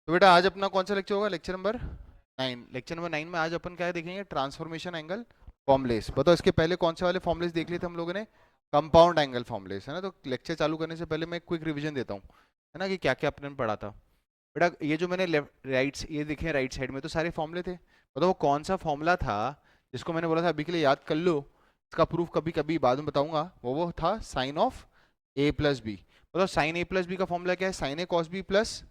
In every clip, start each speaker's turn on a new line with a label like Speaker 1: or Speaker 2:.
Speaker 1: तो बेटा आज अपना कौन सा लेक्चर होगा? Lecture number 9। लेक्चर नंबर 9 में आज अपन क्या देखेंगे? Transformation angle formulas. बताओ इसके पहले कौन से वाले फॉर्मुलेस देख लिए थे हम लोगों ने? कंपाउंड एंगल फॉर्मुलेस, है ना। तो लेक्चर चालू करने से पहले मैं क्विक रिवीजन देता हूँ, है ना, कि क्या क्या अपने पढ़ा था। बेटा ये जो मैंने लेफ्ट राइट ये देखे राइट साइड में तो सारे फॉर्मुले थे। बताओ वो कौन सा फॉर्मूला था जिसको मैंने बोला था अभी के लिए याद कर लो, इसका प्रूफ कभी कभी बाद में बताऊंगा। वो था sine of A plus B. बताओ साइन ए प्लस बी का फॉर्मूला क्या है? Sine A cos B plus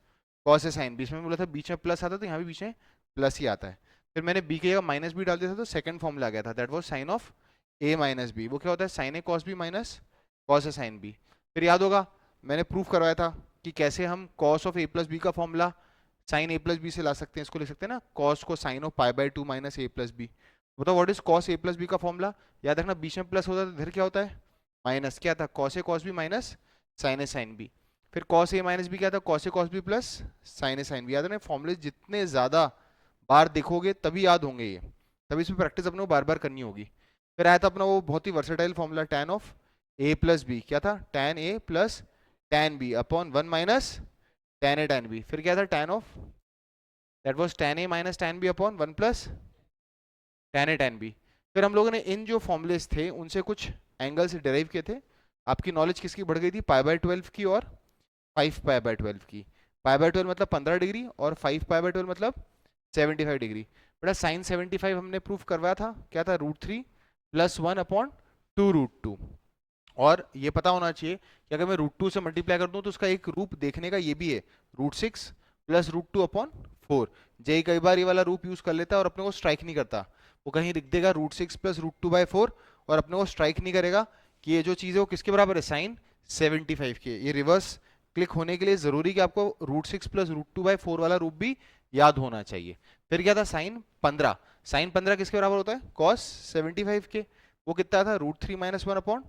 Speaker 1: cos A sine B. इसमें बोला था बीच में प्लस आता तो यहाँ भी बीच में प्लस ही आता है। फिर मैंने बी की जगह माइनस बी डाल दिया था तो सेकंड फॉर्मूला आ गया था, that was sine of A minus B. वो क्या होता है? Sine A cos B minus cos A sine B. फिर याद होगा मैंने प्रूफ करवाया था कि कैसे हम cos of A plus B का formula sine A plus B से ला सकते हैं। इसको लिख सकते हैं ना, कॉस को sine of pi by 2 minus A plus B. बताओ what is cos A plus B का फॉर्मूला? याद रखना बीच में प्लस होता है तो इधर क्या होता है? माइनस। क्या था? Cos A cos B minus sine A sine B. फिर कॉस ए माइनस बी क्या था? Cos A cos B plus sign A sine B. याद रखना फॉर्मूले जितने ज्यादा बार देखोगे तभी याद होंगे ये, तभी इसमें प्रैक्टिस अपने को बार बार करनी होगी। फिर आया था अपना वो बहुत ही versatile formula tan of A plus B. क्या था? Tan A plus tan B upon 1 minus tan A tan B. फिर क्या था? Tan of that was tan a minus tan b upon 1 plus tan a tan b। फिर हम लोगों ने इन जो फॉर्मुलेस थे उनसे कुछ एंगल्स डिराइव किए थे। आपकी नॉलेज किसकी बढ़ गई थी? पाई बाय 12 की और 5 पाई बाय 12 की। पाई बाय 12 मतलब 15 डिग्री और 5 पाई बाय 12 मतलब 75 डिग्री। बेटा साइन 75 हमने प्रूफ करवाया था, क्या था? √3 प्लस 1 अपॉन 2√2। और ये पता होना चाहिए कि अगर मैं √2 से मल्टीप्लाई कर दूं तो उसका एक रूप देखने का ये भी है, √6 प्लस √2 अपॉन 4। जेई कई बार ये वाला रूप यूज कर लेता है और अपने को स्ट्राइक नहीं करता। वो कहीं लिख देगा √6 प्लस √2/4 और अपने को स्ट्राइक नहीं करेगा कि ये जो चीज है वो किसके बराबर है? साइन 75 के। ये रिवर्स क्लिक होने के लिए जरूरी कि आपको √6 प्लस √2/4 वाला रूप भी याद होना चाहिए। फिर क्या था? साइन 15। साइन 15 किसके बराबर होता है? कॉस 75 के। वो कितना था? √3 माइनस 1 अपॉन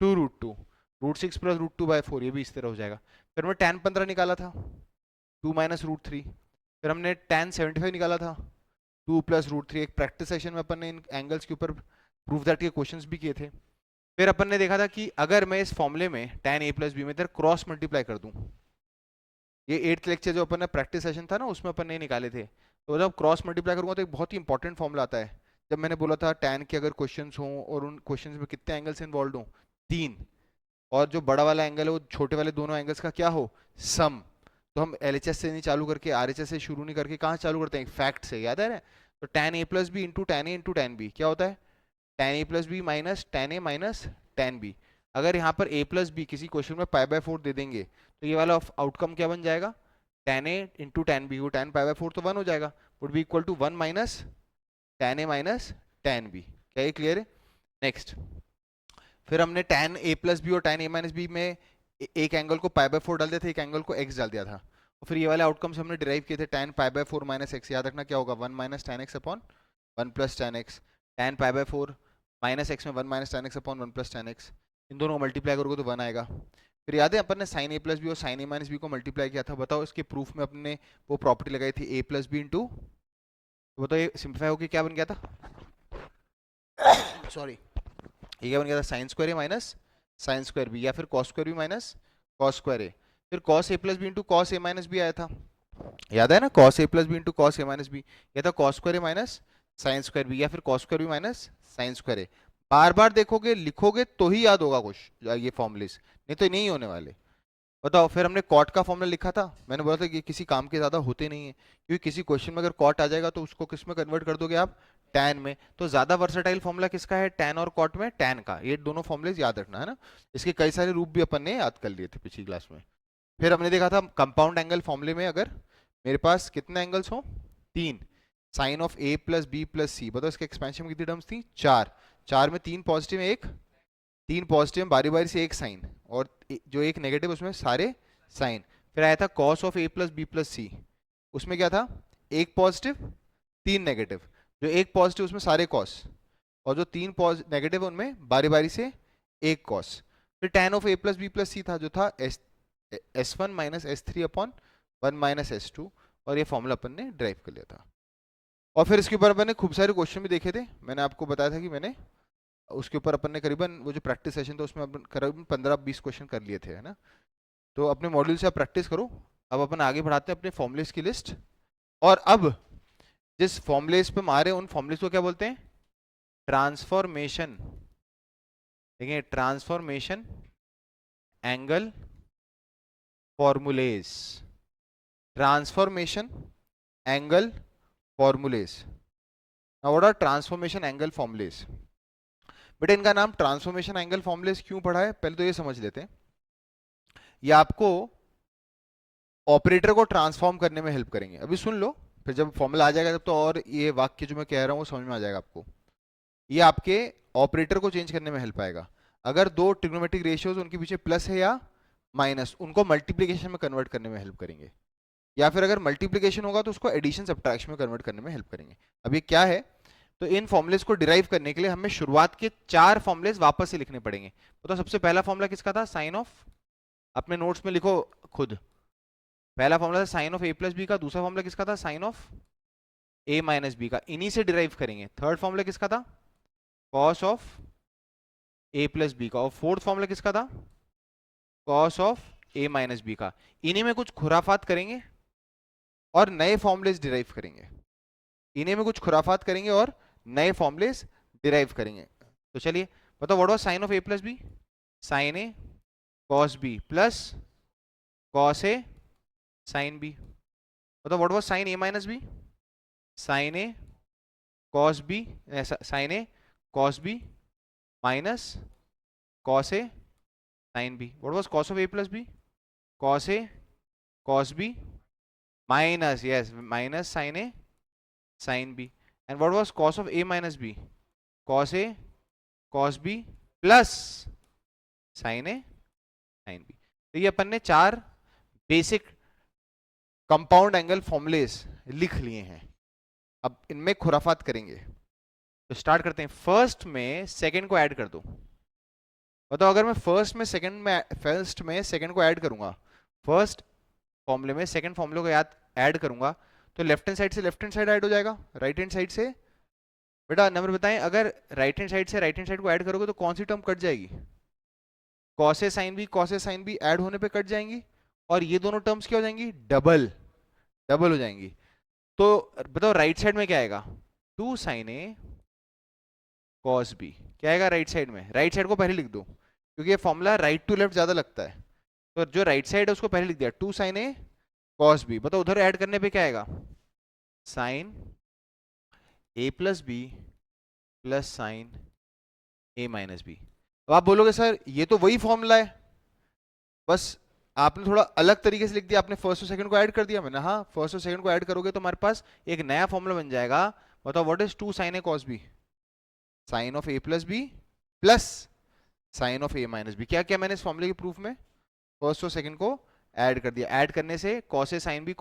Speaker 1: 2√2। √6 प्लस √2/4 ये भी इस तरह हो जाएगा। फिर हमने tan 15 निकाला था, 2 माइनस √3। फिर हमने tan 75 निकाला था, 2 प्लस √3। एक प्रैक्टिस सेशन में अपन ने इन एंगल्स के ऊपर प्रूफ दैट के क्वेश्चंस भी किए थे। फिर अपन ने देखा था कि अगर मैं इस फॉर्मूले में tan a प्लस बी में इधर क्रॉस मल्टीप्लाई कर दूं, ये 8th लेक्चर जो अपन ने प्रैक्टिस सेशन था ना उसमें अपन ने निकाले थे, तो जब क्रॉस मल्टीप्लाई करूंगा तो एक बहुत ही इंपॉर्टेंट फॉर्मूला आता है। जब मैंने बोला था tan के अगर क्वेश्चंस हों और उन क्वेश्चंस में कितने एंगल्स इन्वॉल्व हों, 3, और जो बड़ा वाला एंगल है वो छोटे वाले दोनों एंगल्स का क्या हो? सम। तो हम एलएचएस से नहीं चालू करके आरएचएस से शुरू नहीं करके कहाँ चालू करते हैं? फैक्ट से, याद है ना। तो tan a plus B into tan a into tan b क्या होता है? tan a plus B minus tan a minus tan b। अगर यहाँ पर a प्लस बी किसी क्वेश्चन में पाई बाय 4 दे देंगे तो ये वाला आउटकम क्या बन जाएगा? tan a into tan b। वो tan पाई बाय 4 तो 1 हो जाएगा, would be equal to 1 minus tan a minus tan b। क्या ये क्लियर है? नेक्स्ट, फिर हमने tan a प्लस बी और tan a माइनस बी में एक एंगल को पाई बाय 4 डाल दिया था, एक एंगल को x डाल दिया था। और फिर ये वाले आउटकम्स हमने डिराइव किए थे। tan pi by 4 minus x, याद रखना क्या होगा? 1 minus tan x upon 1 plus tan x। tan pi by 4 minus x में 1 minus tan x upon 1 plus tan x। इन दोनों को मल्टीप्लाई करोगे तो 1 आएगा। फिर याद है अपन ने साइन a प्लस बी और साइन a माइनस बी को मल्टीप्लाई किया था। बताओ इसके प्रूफ में अपने वो प्रॉपर्टी लगाई थी a प्लस बी इंटू, तो बताओ ये सिंप्लीफाई होकर क्या बन गया था? सॉरी, ये क्या बन गया था? Sine square A minus sine square B, या फिर cos square B minus cos square A. फिर cos A plus B into cos A minus B आया था, याद है ना। Cos A plus B into cos A minus B, ये था cos square A minus sine square B, या फिर cos square B minus sine square A. बार बार देखोगे लिखोगे तो ही याद होगा कुछ ये फॉर्मुलेस, नहीं तो नहीं होने वाले। बताओ, फिर हमने कॉट का फॉर्मूला लिखा था। मैंने बोला था कि किसी काम के ज्यादा होते नहीं है, क्योंकि किसी क्वेश्चन में अगर कॉट आ जाएगा तो उसको किस में कन्वर्ट कर दोगे आप? टैन में। तो ज्यादा वर्सेटाइल फॉर्मूला किसका है? टैन और कॉट में टैन का। ये दोनों फॉर्मुलेज याद रखना, है ना। इसके कई सारे रूप भी अपन ने याद कर लिए थे पिछली क्लास में। फिर हमने देखा था कंपाउंड एंगल फॉर्मूले में अगर मेरे पास कितने एंगल्स हो? 3। Sine of A plus B plus C. बताओ इसके एक्सपेंशन में कितनी टर्म्स थी? 4। 4 में 3 पॉजिटिव, एक 3 पॉजिटिव बारी बारी से एक साइन, और जो एक नेगेटिव उसमें सारे साइन। फिर आया था cos of A plus B plus C. उसमें क्या था? एक पॉजिटिव 3 नेगेटिव। जो एक पॉजिटिव उसमें सारे कॉस, और जो 3 नेगेटिव उनमें बारी बारी से एक कॉस। फिर tan of A plus B plus C था, जो था S1 minus S3 upon 1 minus S2। और ये फॉर्मूला अपन ने ड्राइव कर लिया था। और फिर इसके ऊपर अपन ने खूब सारे क्वेश्चन भी देखे थे। मैंने आपको बताया था कि मैंने उसके ऊपर अपन ने करीबन वो जो प्रैक्टिस सेशन था उसमें अपन करीबन 15-20 क्वेश्चन कर लिए थे, है ना। तो अपने मॉड्यूल से आप प्रैक्टिस करो, अब अपन आगे बढ़ाते हैं अपने फॉर्मुलेस की लिस्ट। और अब जिस फॉर्मुलेस पे हम आ रहे हैं उन फॉर्मुलेस को क्या बोलते हैं? ट्रांसफॉर्मेशन। देखिए, transformation angle formulas, transformation angle formulas. Now what are transformation angle formulas? बेटा इनका नाम ट्रांसफॉर्मेशन एंगल फॉर्मुलेस क्यों पढ़ा है, पहले तो ये समझ लेते हैं। ये आपको ऑपरेटर को ट्रांसफॉर्म करने में हेल्प करेंगे। अभी सुन लो, फिर जब फॉर्मूला आ जाएगा तब तो और ये वाक्य जो मैं कह रहा हूँ वो समझ में आ जाएगा आपको। ये आपके ऑपरेटर को चेंज करने में हेल्प आएगा। अगर दो ट्रिग्नोमेट्रिक रेशियोज उनके पीछे प्लस है या माइनस, उनको मल्टीप्लीकेशन में कन्वर्ट करने में हेल्प करेंगे। या फिर अगर मल्टीप्लीकेशन होगा तो उसको एडिशन सब्ट्रैक्शन में कन्वर्ट करने में हेल्प करेंगे। अब ये क्या है? तो इन फॉर्मुलेस को डिराइव करने के लिए हमें शुरुआत के 4 फॉर्मुलेस वापस से लिखने पड़ेंगे। तो सबसे पहला फॉर्मुला किसका था? साइन ऑफ, अपने नोट्स में लिखो खुद। पहला फॉर्मुला था sine of A plus B का। दूसरा फॉर्मुला किसका था? Sine of A minus B का। इन्हीं से डिराइव करेंगे। थर्ड फॉर्मुला किसका था? Cos of A plus B का। और फोर्थ फॉर्मुला किसका था? Cos of A minus B का। इन्हीं में कुछ खुराफात करेंगे और नए फॉर्मुलेस डिराइव करेंगे। इन्हीं में कुछ खुराफात करेंगे और नए फॉर्मुलेस डिराइव करेंगे। तो चलिए बताओ, what was sine of A plus B? Sine A cos B plus cos A sine B. बताओ what was sine A minus B? Sine A cos B, sine A cos B minus cos A sine B. What was cos of A plus B? Cos A cos B minus, yes, minus sine A sine B. And what was cos of A minus B? Cos A cos B plus sign A sine B. तो ये अपन ने 4 basic compound angle formulas लिख लिए हैं। अब इनमें खुराफात करेंगे। तो स्टार्ट करते हैं। फर्स्ट में सेकंड को ऐड कर दो। बताओ, अगर मैं फर्स्ट में सेकंड को ऐड करूंगा, फर्स्ट फॉर्मूले में सेकंड फॉर्मूले को याद ऐड करूंगा, तो लेफ्ट हैंड साइड से लेफ्ट हैंड साइड ऐड हो जाएगा, राइट हैंड साइड से। बेटा नंबर बताएं, अगर राइट हैंड साइड से राइट हैंड साइड को ऐड करोगे तो कौन सी टर्म कट जाएगी? Cos A sine B Ed होने पे कट जाएंगी। और ये दोनों टर्म्स क्या हो जाएंगी? डबल, डबल हो जाएंगी। तो बताओ राइट साइड में क्या आएगा? 2 साइन ए कॉस बी। क्या आएगा राइट साइड में? राइट साइड को पहले लिख दो, क्योंकि ये फॉर्मूला राइट टू लेफ्ट ज्यादा लगता है। तो जो राइट साइड है उसको पहले लिख दिया, 2 साइन ए कॉस बी। बताओ उधर ऐड करने पे क्या आएगा? Sign A plus B plus sign A minus B. अब आप बोलोगे सर ये तो वही फॉर्मूला है, बस आपने थोड़ा अलग तरीके से लिख दिया, आपने फर्स्ट और सेकंड को ऐड कर दिया। मैंने हाँ, फर्स्ट और सेकंड को ऐड करोगे तो हमारे पास एक नया फॉर्मूला बन जाएगा। बताओ what is 2 sine A cos B? Sine of A plus B plus sine of A minus B. क्या क्या मैंने इस फॉर्मूले के प्रूफ में फर्स्ट और सेकंड को ऐड कर दिया। ऐड करने से कॉस ए साइन बी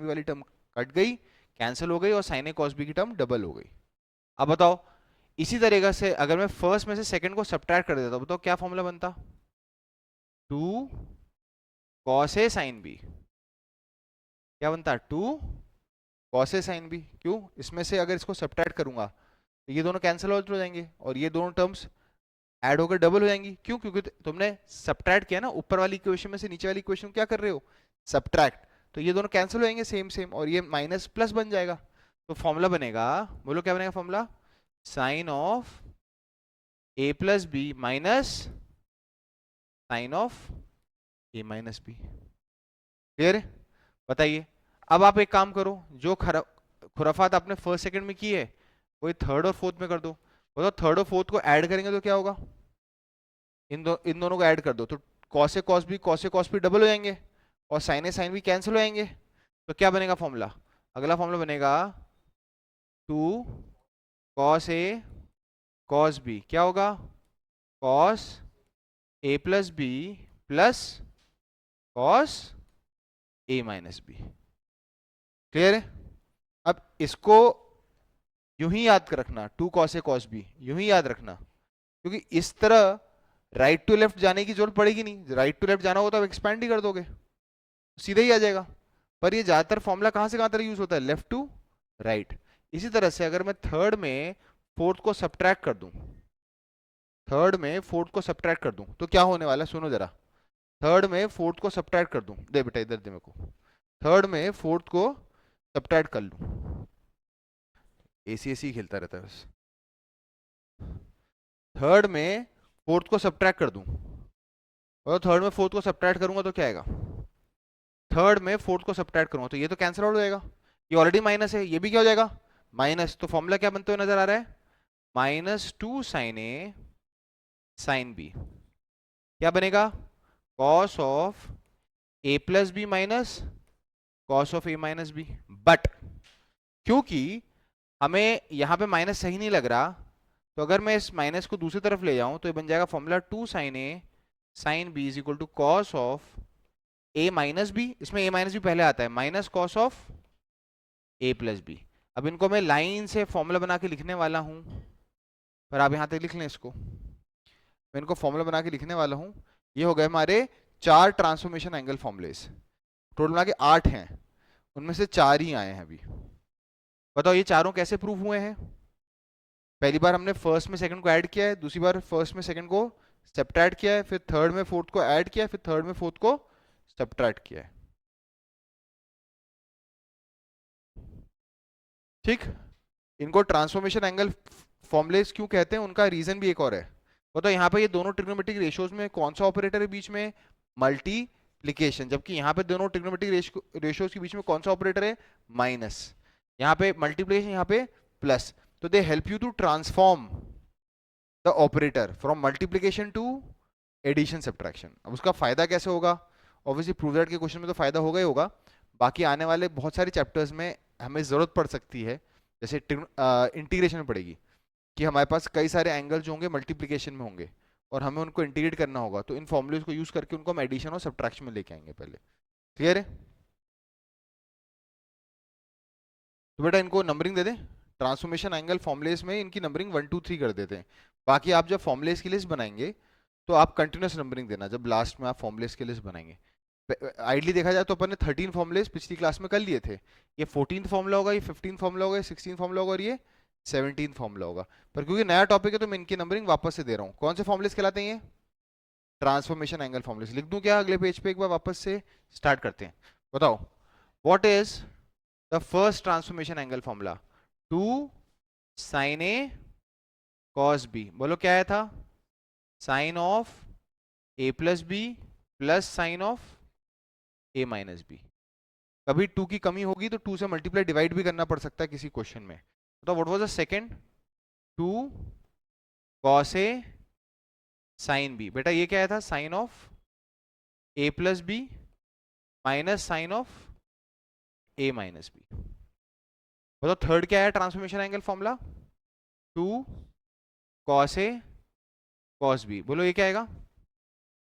Speaker 1: वाली टर्म कट गई, कैंसिल हो गई, और साइन ए कॉस बी की टर्म डबल हो गई। अब बताओ इसी तरीके से अगर मैं फर्स्ट में से सेकंड को सब्ट्रैक्ट कर देता हूं, बताओ क्या फॉर्मूला बनता? 2 कॉस ए साइन बी। क्या बनता? 2 कॉस ए साइन बी। क्यों? इसमें से अगर इसको सब्ट्रैक्ट करूंगा तो ये दोनों कैंसिल हो जाएंगे और ये दोनों टर्म्स ऐड होकर डबल हो जाएंगी। क्यों? क्योंकि तुमने सब्ट्रैक्ट किया ना, ऊपर वाली इक्वेशन में से नीचे वाली इक्वेशन क्या कर रहे हो? सब्ट्रैक्ट। तो ये दोनों कैंसिल हो जाएंगे सेम सेम, और ये माइनस प्लस बन जाएगा। तो फॉर्मूला बनेगा, बोलो क्या बनेगा formula? Sine of A plus B minus sine of A minus B. Clear है? बताइए। अब आप एक काम करो, जो खुराफात आपने फर्स्ट सेकंड में की है वही थर्ड और फोर्थ में कर दो। बताओ थर्ड और फोर्थ को ऐड करेंगे तो क्या होगा? इन दोनों को ऐड कर दो तो cos A cos B double हो जाएंगे, और sign A sine B cancel हो जाएंगे। तो क्या बनेगा फॉर्मूला? अगला फॉर्मूला बनेगा 2 कॉस ए कॉस बी। क्या होगा? Cos A plus B plus cos A minus B. Clear है? अब इसको यूं ही याद रखना, 2 कॉस ए कॉस बी यूं ही याद रखना, क्योंकि इस तरह राइट टू लेफ्ट जाने की जरूरत पड़ेगी नहीं। राइट टू लेफ्ट जाना होगा तो आप एक्सपैंड ही कर दोगे, सीधे ही आ जाएगा। पर ये ज्यादातर फॉर्मूला कहां से कहां तक यूज होता है? Left to right. इसी तरह से अगर मैं थर्ड में फोर्थ को सब्ट्रैक्ट कर दूं, थर्ड में फोर्थ को सब्ट्रैक्ट कर दूं तो क्या होने वाला है? सुनो जरा। थर्ड में फोर्थ को सब्ट्रैक्ट कर दूं, दे बेटा इधर दे मेरे को। थर्ड में फोर्थ को सब्ट्रैक्ट कर लूँ, एसी खेलता रहता है बस। थर्ड में फोर्थ को सब्ट्रैक्ट कर दूं, और थर्ड में फोर्थ को सब्ट्रैक्ट करूंगा तो क्या आएगा, थर्ड में फोर्थ को सब्ट्रैक्ट करूंगा तो ये तो कैंसिल आउट हो जाएगा, ये ऑलरेडी माइनस है, ये भी क्या हो जाएगा माइनस, तो फॉर्मूला क्या बनते हुए नजर आ रहा है, -2 sin A sin B, क्या बनेगा, cos of A plus B minus cos of A minus B. But क्योंकि हमें यहाँ पे माइनस सही नहीं लग रहा, तो अगर मैं इस माइनस को दूसरी तरफ ले जाऊं तो ये बन जाएगा formula 2 sin A sin B is equal to cos of A minus B, इसमें A माइनस बी पहले आता है, minus cos of A plus B. अब इनको मैं लाइन से फॉर्मूला बना के लिखने वाला हूं, पर आप यहाँ तक लिख लें इसको, मैं इनको फॉर्मूला बना के लिखने वाला हूँ। ये हो गए हमारे 4 ट्रांसफॉर्मेशन एंगल फॉर्मूलेस, टोटल बना के 8 हैं, उनमें से 4 ही आए हैं अभी। बताओ ये चारों कैसे प्रूव हुए हैं, पहली बार हमने फर्स्ट में सेकंड को ऐड किया है, दूसरी बार फर्स्ट में सेकंड को सब्ट्रैक्ट किया है, फिर थर्ड में फोर्थ को ऐड किया है, फिर थर्ड में फोर्थ को सब्ट्रैक्ट किया है। ठीक, इनको ट्रांसफॉर्मेशन एंगल फॉर्मुलेस क्यों कहते हैं, उनका रीजन भी एक और है। बताओ यहाँ पे ये दोनों ट्रिग्नोमेट्रिक रेशियोज में कौन सा ऑपरेटर है बीच में, मल्टीप्लिकेशन, जबकि यहाँ पे दोनों ट्रिग्नोमेट्रिक रेशियोज के बीच में कौन सा ऑपरेटर है, माइनस, यहाँ पे मल्टीप्लिकेशन, यहाँ पे प्लस, तो they help you to transform the operator from multiplication to addition subtraction. अब उसका फायदा कैसे होगा, ऑब्वियसली प्रूव दैट के क्वेश्चन में तो फायदा होगा ही होगा, बाकी आने वाले बहुत सारे चैप्टर्स में हमें जरूरत पड़ सकती है, जैसे इंटीग्रेशन में पड़ेगी, कि हमारे पास कई सारे एंगल जो होंगे मल्टीप्लिकेशन में होंगे और हमें उनको इंटीग्रेट करना होगा, तो इन फॉर्मूलेज को यूज करके उनको हम एडिशन और सब्ट्रैक्शन में लेके आएंगे पहले। क्लियर है, तो बेटा इनको नंबरिंग दे दें, ट्रांसफॉर्मेशन एंगल फॉर्मुलेस में इनकी नंबरिंग 1 2 3 कर देते हैं, बाकी आप जब फॉर्मुलेस की लिस्ट बनाएंगे तो आप कंटिन्यूस नंबरिंग देना जब लास्ट में आप फॉर्मुलेस की लिस्ट बनाएंगे। आइडली देखा जाए तो अपन ने 13 फॉर्मुलेस पिछली क्लास में कर लिए थे, ये 14th फॉर्मुला होगा, ये 15th फॉर्मुला होगा, ये 16th फॉर्मुला होगा और ये 17th फॉर्मुला होगा, पर क्योंकि नया टॉपिक है तो मैं इनकी नंबरिंग वापस से दे रहा हूँ। कौन से फॉर्मुलेस कहलाते हैं ये, ट्रांसफॉर्मेशन एंगल फॉर्मुलेस। लिख दूं क्या अगले पेज पे, एक बार वापस से स्टार्ट करते हैं। बताओ what is the first transformation angle formula, 2 sin A cos B, बोलो क्या आया था, sine of A plus B plus sine of A minus B. कभी 2 की कमी होगी तो 2 से मल्टीप्लाई डिवाइड भी करना पड़ सकता है किसी क्वेश्चन में। तो what was the second, 2 cos A sin B, बेटा ये क्या आया था, sine of A plus B minus sine of A minus B. बताओ थर्ड क्या है transformation angle formula, 2 cos A cos B, बोलो ये क्या आएगा,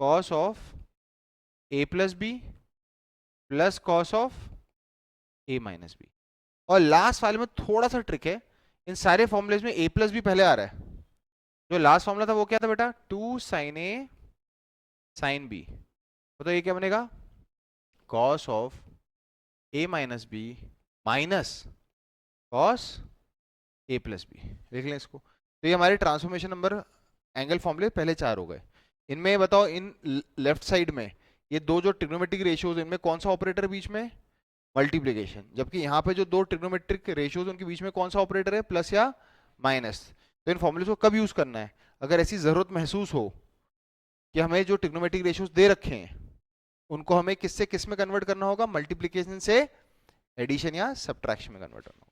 Speaker 1: cos of A plus B plus cos of A minus B. और लास्ट वाले में थोड़ा सा ट्रिक है, इन सारे फॉर्मुलेज में A प्लस बी पहले आ रहा है, जो लास्ट फॉर्मूला था वो क्या था बेटा, 2 sin A sin B, तो ये क्या बनेगा, cos of A minus B minus cos A plus B. देख लें इसको, तो ये हमारे ट्रांसफॉर्मेशन नंबर एंगल फॉर्मूले पहले 4 हो गए। इनमें बताओ इन लेफ्ट साइड में ये दो जो ट्रिग्नोमेट्रिक रेशियोज, इनमें कौन सा ऑपरेटर बीच में, मल्टीप्लिकेशन, जबकि यहाँ पे जो दो ट्रिग्नोमेट्रिक रेशियोज उनके बीच में कौन सा ऑपरेटर है, प्लस या माइनस। तो इन फॉर्मूले को कब यूज करना है, अगर ऐसी जरूरत महसूस हो कि हमें जो ट्रिग्नोमेट्रिक रेशियोज दे रखे हैं उनको हमें किससे किस में कन्वर्ट करना होगा, मल्टीप्लिकेशन से एडिशन या सब्ट्रैक्शन में कन्वर्ट करना होगा।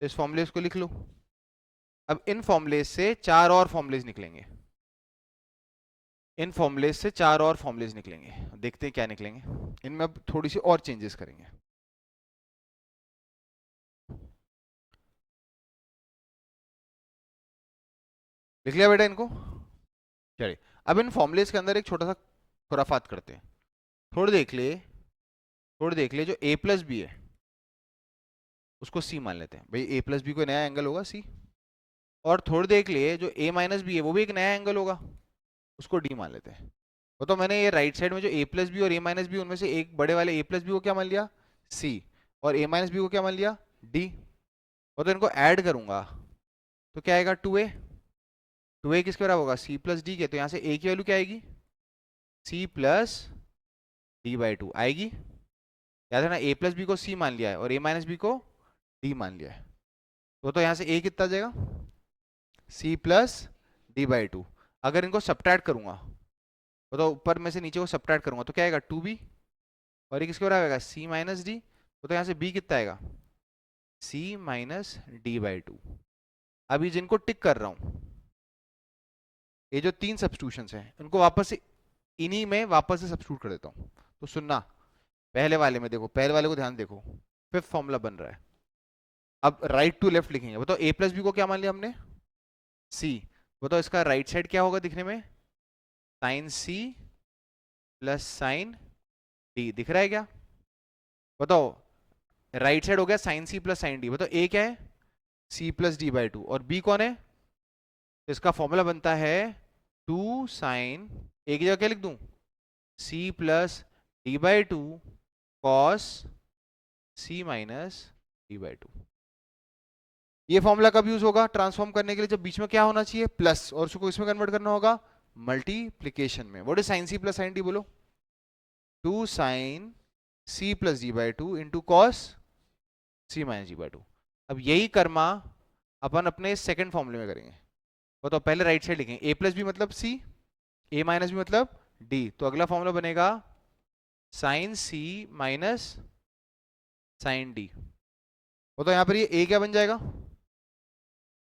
Speaker 1: तो इस फॉर्मूले को लिख लो। अब इन फॉर्मुलेज से 4 और फॉर्मुलेज निकलेंगे, इन फॉर्मुलेज से 4 और फॉर्मुलेज निकलेंगे, देखते हैं क्या निकलेंगे। इनमें अब थोड़ी सी और चेंजेस करेंगे। लिख लिया बेटा इनको, चलिए अब इन फॉर्मुलेज के अंदर एक छोटा सा खुराफात करते हैं। थोड़ी देख ले, थोड़ी देख ले, जो A प्लस बी है उसको C मान लेते हैं, भाई A प्लस बी कोई नया एंगल होगा C। और थोड़ी देख लिए जो A माइनस बी है वो भी एक नया एंगल होगा, उसको D मान लेते हैं। वो तो मैंने ये राइट साइड में जो A प्लस बी और A माइनस बी, उनमें से एक बड़े वाले A प्लस बी को क्या मान लिया, C, और A माइनस बी को क्या मान लिया, D। और तो इनको ऐड करूंगा तो क्या आएगा, 2A। 2A किसके बराबर होगा, C प्लस D के, तो यहाँ से A की वैल्यू क्या आएगी, C प्लस D बाई 2 आएगी। याद है ना, ए प्लस बी को सी मान लिया है और ए माइनस बी को डी मान लिया है। तो यहाँ से ए कितना आ जाएगा, C plus D by two. अगर इनको सब्ट्रैक्ट करूंगा, तो ऊपर में से नीचे को सब्ट्रैक्ट करूंगा तो क्या आएगा, टू बी, और ये किसके बराबर आएगा, सी माइनस डी। तो यहाँ से बी कितना आएगा, सी माइनस डी बाई टू। अभी जिनको टिक कर रहा हूं, ये जो तीन सब्स्टिट्यूशंस हैं उनको वापस से इन्हीं में वापस से सब्स्टिट्यूट कर देता हूं। तो सुनना, पहले वाले में देखो, पहले वाले को ध्यान देखो, फिफ्थ फॉर्मूला बन रहा है। अब राइट टू लेफ्ट लिखेंगे। बताओ ए प्लस बी को क्या मान लिया हमने, सी। बताओ इसका राइट साइड क्या होगा दिखने में, sine C plus sine D. दिख रहा है क्या, बताओ। राइट साइड हो गया sine C plus sine D. बताओ ए क्या है, C plus D by two, और बी कौन है, तो इसका फॉर्मूला बनता है टू साइन, एक जगह क्या लिख दूं, C plus D by two cos C minus D by two. ये फॉर्मूला कब यूज होगा, ट्रांसफॉर्म करने के लिए, जब बीच में क्या होना चाहिए, प्लस, और उसको इसमें कन्वर्ट करना होगा मल्टीप्लीकेशन में। What is sine C plus sine D, बोलो, two sine C plus D by two into cos C minus D by two. अब यही कर्मा अपन अपने सेकंड फॉर्मूले में करेंगे। तो पहले राइट साइड लिखेंगे, ए प्लस बी मतलब सी, ए माइनस बी मतलब डी। तो अगला फॉर्मूला बनेगा sine C minus sine D. तो यहाँ पर ये ए क्या बन जाएगा,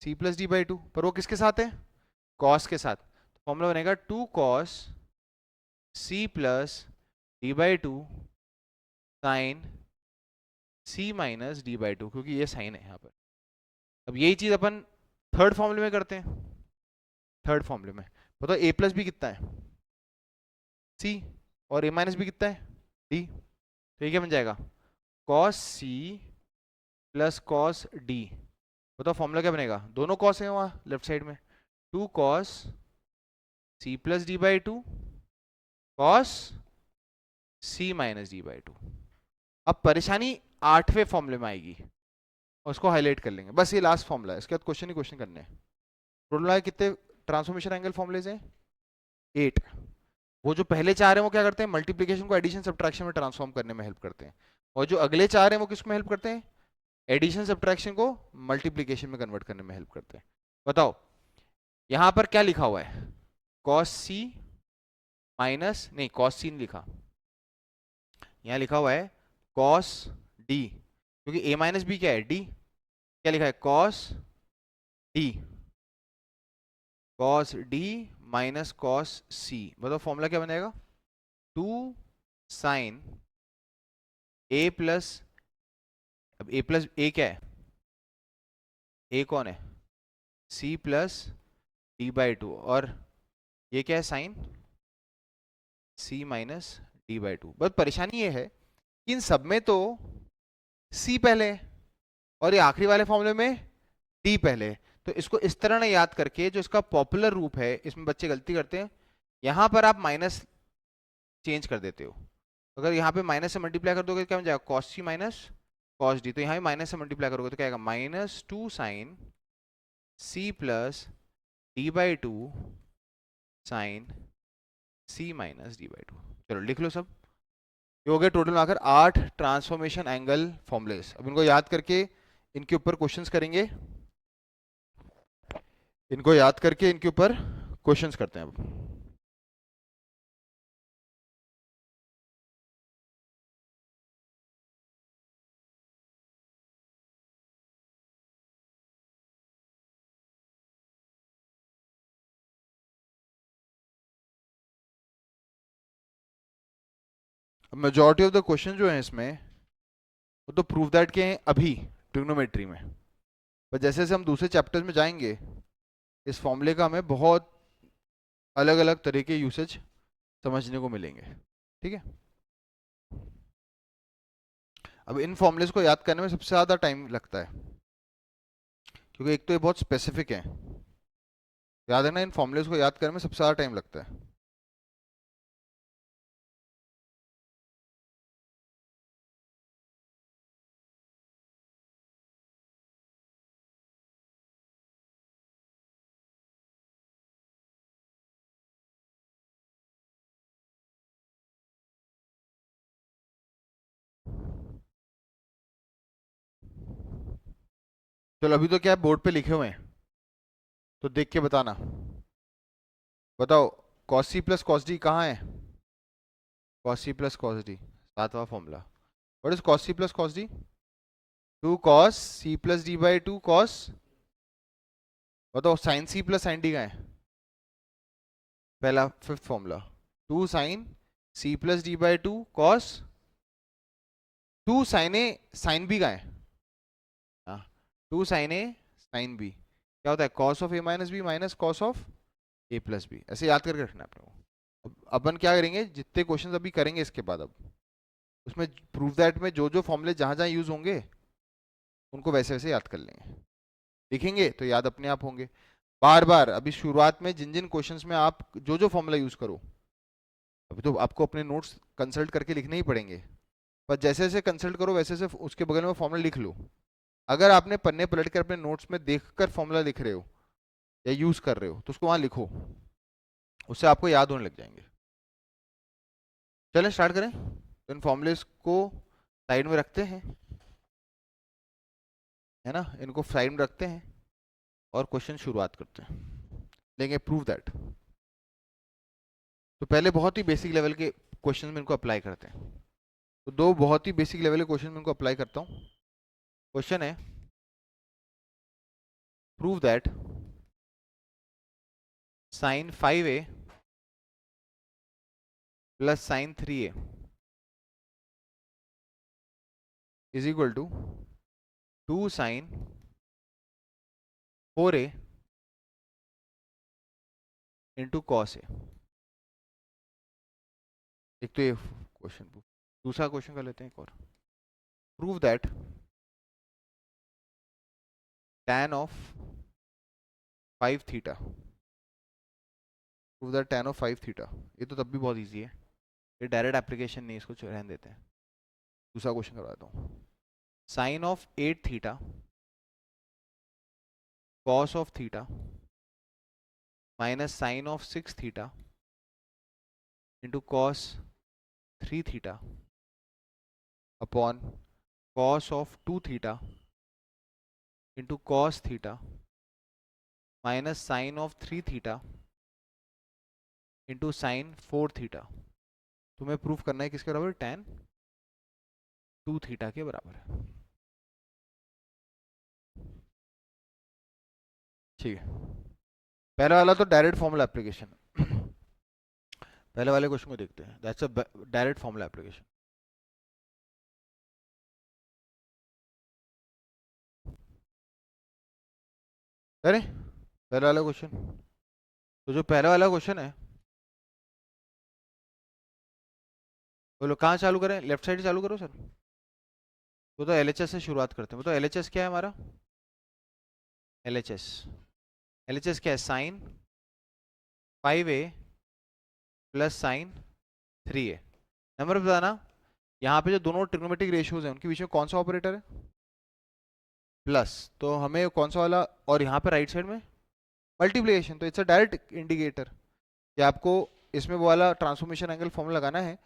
Speaker 1: C plus D by two, पर वो किसके साथ है, कॉस के साथ। फॉर्मूला बनेगा two cos C plus D by two sine C minus D by two, क्योंकि ये साइन है यहाँ पर। अब यही चीज अपन थर्ड फॉर्मूले में करते हैं। थर्ड फॉर्मूले में बताओ ए प्लस बी कितना है, सी, और ए माइनस बी कितना है, डी। तो ये क्या बन जाएगा, cos C plus cos D. बताओ फॉर्मूला क्या बनेगा, दोनों कॉस है वहाँ लेफ्ट साइड में, two cos C plus D by two cos C minus D by two. अब परेशानी आठवें फॉर्मूले में आएगी, और उसको हाईलाइट कर लेंगे। बस ये लास्ट फॉर्मूला है, इसके बाद क्वेश्चन ही क्वेश्चन करने हैं। टोटल कितने ट्रांसफॉर्मेशन एंगल फॉर्मूलेज हैं, 8। वो जो पहले चार हैं वो क्या करते हैं, मल्टीप्लिकेशन को एडिशन सब्ट्रैक्शन में ट्रांसफॉर्म करने में हेल्प करते हैं, और जो अगले चार हैं वो किस में हेल्प करते हैं, एडिशन सब्ट्रैक्शन को मल्टीप्लिकेशन में कन्वर्ट करने में हेल्प करते हैं। बताओ यहां पर क्या लिखा हुआ है, कॉस सी माइनस, नहीं कॉस सी नहीं लिखा, यहां लिखा हुआ है कॉस डी, क्योंकि ए माइनस बी क्या है, डी। क्या लिखा है, cos D, cos D minus cos C. बताओ फॉर्मूला क्या बनेगा, टू साइन ए प्लस, अब ए प्लस ए क्या है, ए कौन है, C plus D by two, और ये क्या है, sine C minus D by two. बस परेशानी ये है कि इन सब में तो सी पहले है, और ये आखिरी वाले फॉर्मूले में डी पहले है। तो इसको इस तरह ना याद करके, जो इसका पॉपुलर रूप है, इसमें बच्चे गलती करते हैं, यहां पर आप माइनस चेंज कर देते हो। अगर यहाँ पे माइनस से मल्टीप्लाई कर दोगे तो क्या बन जाएगा, cos C minus cos D. तो यहाँ भी माइनस से मल्टीप्लाई करोगे तो क्या आएगा, minus two sine C plus D by two sine C minus D by two. चलो लिख लो सब। ये हो गए टोटल मिलाकर 8 ट्रांसफॉर्मेशन एंगल फॉर्मुलेस। अब इनको याद करके इनके ऊपर क्वेश्चंस करेंगे, इनको याद करके इनके ऊपर क्वेश्चंस करते हैं अब। मेजॉरिटी ऑफ द क्वेश्चन जो है इसमें, वो तो प्रूव दैट के हैं अभी ट्रिग्नोमेट्री में, पर जैसे जैसे हम दूसरे चैप्टर्स में जाएंगे, इस फॉर्मूले का हमें बहुत अलग अलग तरह के यूसेज समझने को मिलेंगे। ठीक है, अब इन फॉर्मूलेस को याद करने में सबसे ज़्यादा टाइम लगता है, क्योंकि एक तो ये बहुत स्पेसिफिक है। याद है ना, इन फॉर्मूलेस को याद करने में सबसे ज़्यादा टाइम लगता है। चलो अभी तो क्या है, बोर्ड पे लिखे हुए हैं, तो देख के बताना। बताओ, cos C plus cos D कहाँ है? Cos C plus cos D, सातवां formula. What is cos C plus cos D? Two cos C plus D by two cos. बताओ sine C plus sine D का है, पहला fifth formula. Two sine C plus D by two cos, two sine A sine B का है। हाँ, two sine A sine B क्या होता है? Cos of A minus B minus cos of A plus B. ऐसे याद करके रखना है अपने को। अपन क्या करेंगे, जितने क्वेश्चंस अभी करेंगे इसके बाद, अब उसमें प्रूव दैट में जो जो फॉर्मूले जहां जहां यूज होंगे उनको वैसे वैसे याद कर लेंगे। लिखेंगे तो याद अपने आप होंगे। बार बार अभी शुरुआत में जिन जिन क्वेश्चंस में आप जो जो फॉर्मूला यूज करो, अभी तो आपको अपने नोट्स कंसल्ट करके लिखने ही पड़ेंगे, पर जैसे जैसे कंसल्ट करो वैसे वैसे उसके बगल में फॉर्मूला लिख लो। अगर आपने पन्ने पलट कर अपने नोट्स में देखकर फॉर्मूला लिख रहे हो या यूज कर रहे हो तो उसको वहां लिखो, उससे आपको याद होने लग जाएंगे। चलें स्टार्ट करें। तो इन फॉर्मूलेस को साइड में रखते हैं, है ना, इनको साइड में रखते हैं और क्वेश्चन शुरुआत करते हैं। लेंगे प्रूव दैट। तो पहले बहुत ही बेसिक लेवल के क्वेश्चन में इनको अप्लाई करते हैं। तो दो बहुत ही बेसिक लेवल के क्वेश्चन में इनको अप्लाई करता हूँ। क्वेश्चन है, prove that sine 5a plus sine 3a is equal to 2 sine 4a into cos A. एक तो ये क्वेश्चन, दूसरा क्वेश्चन कर लेते हैं एक और। Prove that tan of 5 theta, prove that tan of 5 theta. ये तो तब भी बहुत इजी है, ये डायरेक्ट एप्लीकेशन नहीं, इसको रहने देते हैं। दूसरा क्वेश्चन करवाता हूँ। Sine of 8 theta cos of theta minus sine of 6 theta into cos 3 theta upon cos of 2 theta into cos theta minus sine of 3 theta into sine 4 theta. तुम्हें प्रूफ करना है किसके बराबर? tan 2 थीटा के बराबर है। ठीक है, पहला वाला तो डायरेक्ट फॉर्मूला एप्लीकेशन। पहले वाले क्वेश्चन को देखते हैं, that's a direct formula application. अरे पहला वाला क्वेश्चन, तो जो पहला वाला क्वेश्चन है, बोलो कहाँ चालू करें? लेफ्ट साइड चालू करो सर। तो एलएचएस से शुरुआत करते हैं। तो एलएचएस क्या है हमारा? एलएचएस, एलएचएस क्या है? Sign 5a plus sine 3a। Number बताना, यहाँ पे जो दोनों ट्रिग्नोमेट्रिक रेशियोज हैं उनके बीच में कौन सा ऑपरेटर है? प्लस। तो हमें कौन सा वाला, और यहाँ पे राइट साइड में मल्टीप्लिकेशन, तो इट्स अ डायरेक्ट इंडिकेटर कि आपको इसमें वो वाला ट्रांसफॉर्मेशन एंगल फॉर्मूला लगाना है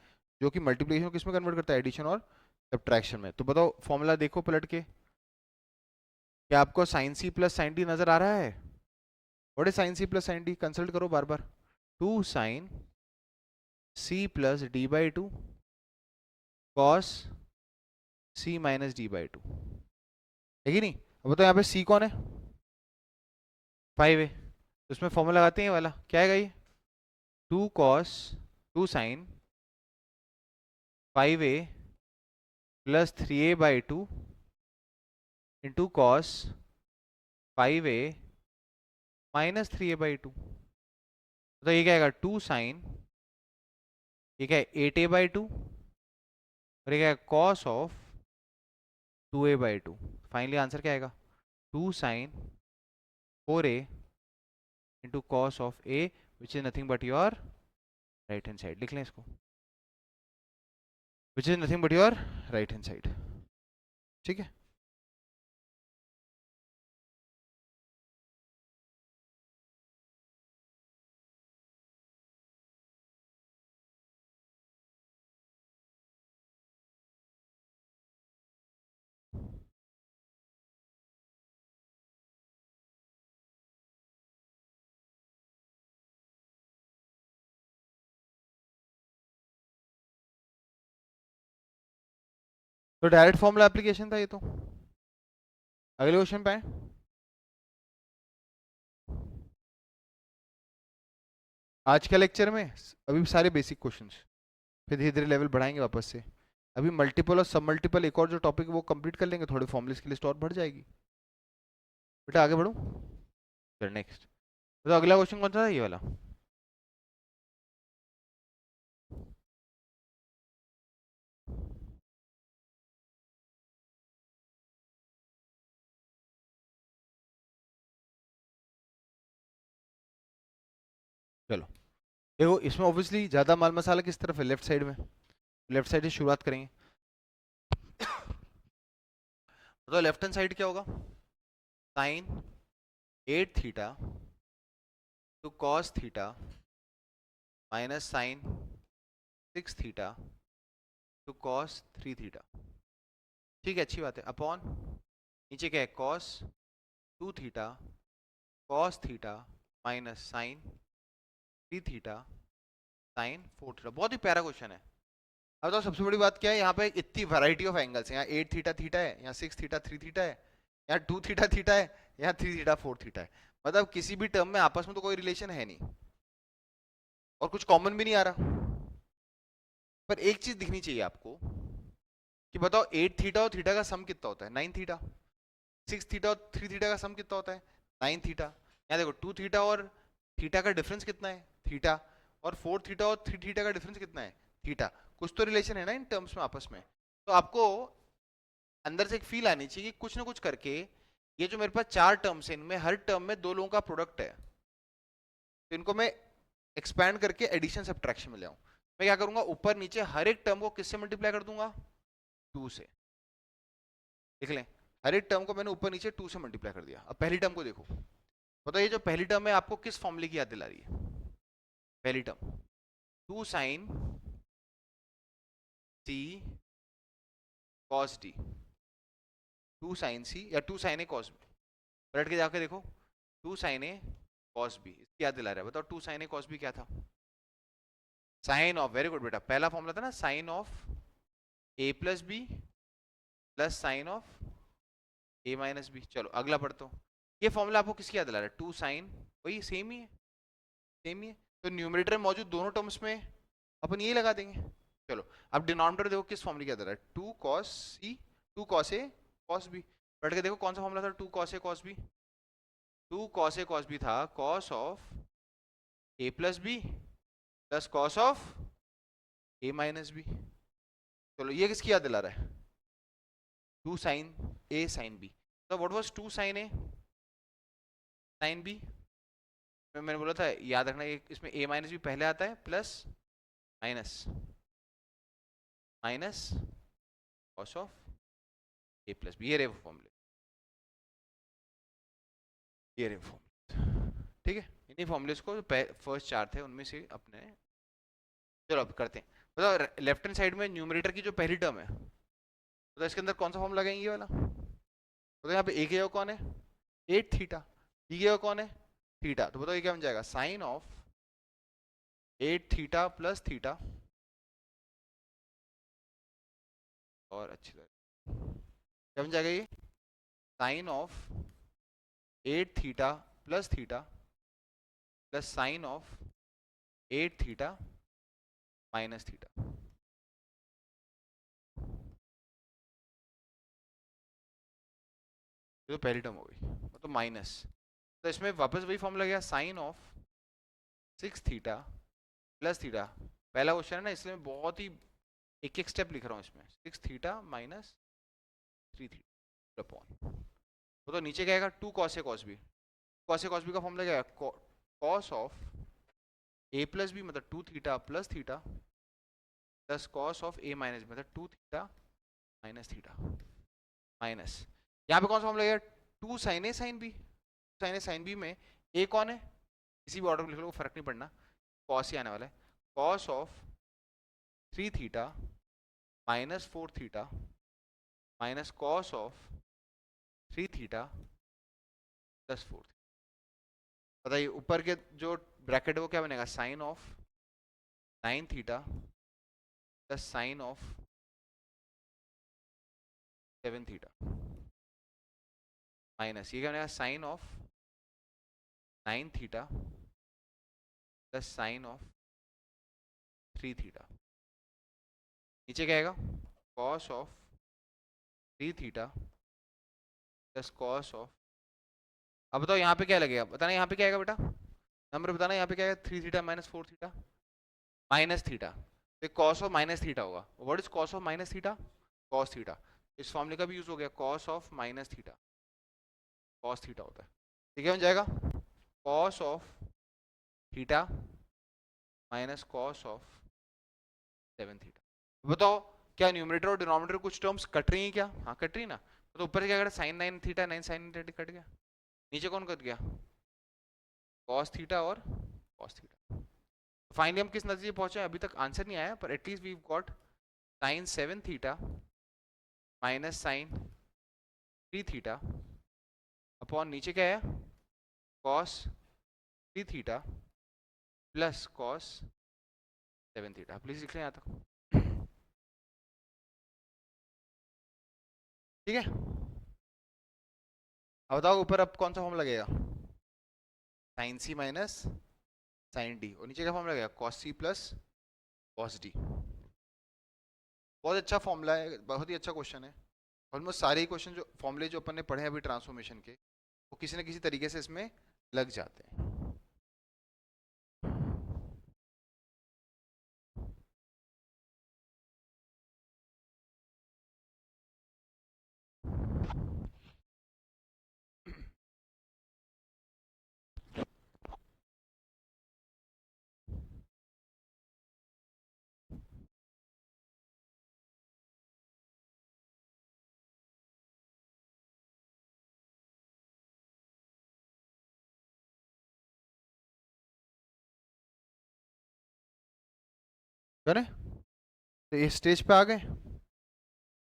Speaker 1: जो कि मल्टीप्लिकेशन को किस में कन्वर्ट करता है? एडिशन और सब्ट्रैक्शन में। तो बताओ फॉर्मूला देखो पलट के, क्या आपको sine C plus sine D नजर आ रहा है? What is sine C plus sine D? Consult करो बार बार। 2 sine C plus D by two cos C minus D by two, है कि नहीं? अब बताओ यहाँ पे सी कौन है? 5 है, तो इसमें फॉर्मूला लगाते हैं, ये वाला क्या है ये? 2 cos 2 sine 5a plus 3a by two into cos 5a minus 3a by two. तो ये क्या आएगा? 2 साइन, ये क्या है? 8a बाई टू, और ये क्या है? Cos of 2a by two. Finally answer क्या आएगा? 2 sine 4a into cos of a which is nothing but your right hand side. लिख लें इसको, which is nothing but your right hand side. ठीक है। तो डायरेक्ट फॉर्मूला एप्लीकेशन था ये तो। अगले क्वेश्चन पे आए। आज के लेक्चर में अभी सारे बेसिक क्वेश्चंस, फिर धीरे धीरे लेवल बढ़ाएंगे वापस से। अभी मल्टीपल और सब मल्टीपल एक और जो टॉपिक है वो कंप्लीट कर लेंगे, थोड़े फॉर्मुलेस की लिस्ट और बढ़ जाएगी। बेटा आगे बढ़ो, फिर नेक्स्ट। तो अगला क्वेश्चन कौन सा था, ये वाला। चलो देखो, इसमें ऑब्वियसली ज्यादा माल मसाला किस तरफ है, लेफ्ट साइड में। लेफ्ट साइड से शुरुआत करेंगे। तो लेफ्ट हैंड साइड क्या होगा, sine 8 theta two cos theta minus sine 6 theta two cos 3 theta. ठीक है, अच्छी बात है। अपॉन नीचे क्या है, cos 2 theta cos theta minus sine 3 theta sine 4 theta. बहुत ही प्यारा क्वेश्चन है। अब तो सबसे बड़ी बात क्या है, यहाँ पे इतनी वैरायटी ऑफ एंगल्स है। यहाँ 8 थीटा थीटा है, यहाँ 6 थीटा 3 थीटा है, यहाँ 2 थीटा थीटा है, यहाँ 3 थीटा 4 थीटा है। मतलब किसी भी टर्म में आपस में तो कोई रिलेशन है नहीं और कुछ कॉमन भी नहीं आ रहा। पर एक चीज दिखनी चाहिए आपको कि बताओ 8 थीटा और थीटा का सम कितना होता है, 9 थीटा। 6 थीटा और 3 थीटा का सम कितना होता है, 9 थीटा। यहाँ देखो 2 थीटा और थीटा का डिफरेंस कितना है, थीटा। और 4 थीटा और 3 थीटा का डिफरेंस कितना है, थीटा। कुछ तो रिलेशन है ना इन टर्म्स में आपस में। तो आपको अंदर से एक फील आनी चाहिए कि कुछ ना कुछ करके ये जो मेरे पास चार टर्म्स हैं, इनमें हर टर्म में दो लोगों का प्रोडक्ट है। तो इनको मैं एक्सपैंड करके एडिशन सब्ट्रैक्शन में ले आऊं। मैं क्या करूंगा, ऊपर नीचे हर एक टर्म को किससे मल्टीप्लाई कर दूंगा, 2 से। देख लें, हर एक टर्म को मैंने ऊपर नीचे 2 से मल्टीप्लाई कर दिया। अब पहली टर्म को देखो, बताओ ये जो पहली टर्म है आपको किस फॉर्मूले की याद दिला रही है। पहली टर्म 2 साइन सी कॉस डी, 2 साइन सी या 2 साइन ए कॉस बी। पलट के जाके देखो, 2 साइन ए कॉस बी, इसकी याद दिला रहा है। बताओ 2 साइन ए कॉस बी क्या था, साइन ऑफ, वेरी गुड बेटा, पहला फॉर्मूला था ना, sine of A plus B plus sine of A minus B. चलो अगला पढ़ते हो। ये फॉर्मूला आपको किसकी याद दिला रहा है, 2 साइन, वही सेम ही है, सेम ही है। तो न्यूमरेटर में मौजूद दोनों टर्म्स में अपन यही लगा देंगे। चलो अब डिनोमिनेटर देखो किस फॉर्मूले की याद दिला रहा है, 2 cos C 2 cos A cos B. पढ़ के देखो कौन सा फॉर्मूला था 2 cos A cos B. 2 cos A cos B था cos of A plus B plus cos of A minus B. चलो ये किसकी याद दिला रहा है, 2 साइन ए साइन बी। तो what was 2 sine A sine B, मैंने बोला था याद रखना, इसमें ए माइनस बी पहले आता है, plus minus minus cos of A plus B. ये रे फॉर्मूले, ये रे फॉर्मूले, ठीक है। इन्हीं फॉर्मूलेस को फर्स्ट चार थे उनमें से अपने। चलो अब करते हैं। बताओ लेफ्ट हैंड साइड में न्यूमरेटर की जो पहली टर्म है, तो इसके अंदर कौन सा फॉर्मूला लगाएंगे, ये वाला। तो यहाँ पे ए की जगह कौन है, 8 थीटा, बी की जगह कौन है, थीटा। तो बताओ ये क्या बन जाएगा, sine of 8 theta plus theta, और अच्छी तरह क्या बन जाएगा ये, sine of 8 theta plus theta plus sine of 8 theta minus theta. ये तो पहली टर्म हो गई, मतलब माइनस। तो इसमें वापस वही फॉर्मूला गया, sine of 6 theta plus theta. पहला क्वेश्चन है ना, इसलिए मैं बहुत ही एक एक स्टेप लिख रहा हूँ इसमें। 6 थीटा माइनस 3 थीटा अपॉन, वो तो नीचे क्या आएगा, 2 cos A cos B. Cos A cos B का फॉर्मूला क्या है, cos of A plus B मतलब 2 theta plus theta plus cos of A minus B मतलब 2 थीटा माइनस थीटा माइनस, यहाँ पे कौन सा फॉर्मूला गया, 2 sine A sine B. Sine A sine B में ए कौन है, किसी भी ऑर्डर में लिख लो, फर्क नहीं पड़ना, कॉस ही आने वाला है। Cos of 3 theta minus 4 theta minus cos of 3 theta plus 4। बताइए ऊपर के जो ब्रैकेट है वो क्या बनेगा, sine of 9 theta plus sine of 7 theta minus ये क्या बनेगा sine of 9 theta plus sine of 3 theta. नीचे क्या आएगा cos of 3 theta plus cos of, अब बताओ यहाँ पे क्या लगेगा, बताना यहाँ पे क्या आएगा बेटा, नंबर बताना यहाँ पे क्या आएगा 3 theta minus 4 theta minus theta, तो कॉस ऑफ माइनस थीटा होगा। What is cos of minus theta, cos theta. इस फॉर्मूले का भी यूज हो गया, cos of minus theta cos theta होता है। ठीक है बन जाएगा cos of theta minus cos of 7 theta. बताओ क्या न्यूमरेटर और डिनोमिनेटर कुछ टर्म्स कट रही हैं क्या, हाँ कट रही ना, तो ऊपर से क्या करें sine 9 theta 9 sine theta cut गया, नीचे कौन कट गया कॉस थीटा और कॉस थीटा। फाइनली हम किस नतीजे पहुंचे, अभी तक आंसर नहीं आया पर at least we got sine 7 theta minus sine 3 theta upon नीचे क्या है cos 3 theta plus cos 7 theta. Please लिख लें यहाँ तक, ठीक है। अब बताओ ऊपर अब कौन सा फॉर्म लगेगा, sine C minus sine D, और नीचे क्या फॉर्म लगेगा cos C plus cos D. बहुत अच्छा फॉर्मूला है, बहुत ही अच्छा क्वेश्चन है। ऑलमोस्ट सारे ही क्वेश्चन जो फॉर्मूले जो अपन ने पढ़े हैं अभी ट्रांसफॉर्मेशन के, वो किसी न किसी तरीके से इसमें लग जाते हैं। करें तो इस स्टेज पे आ गए,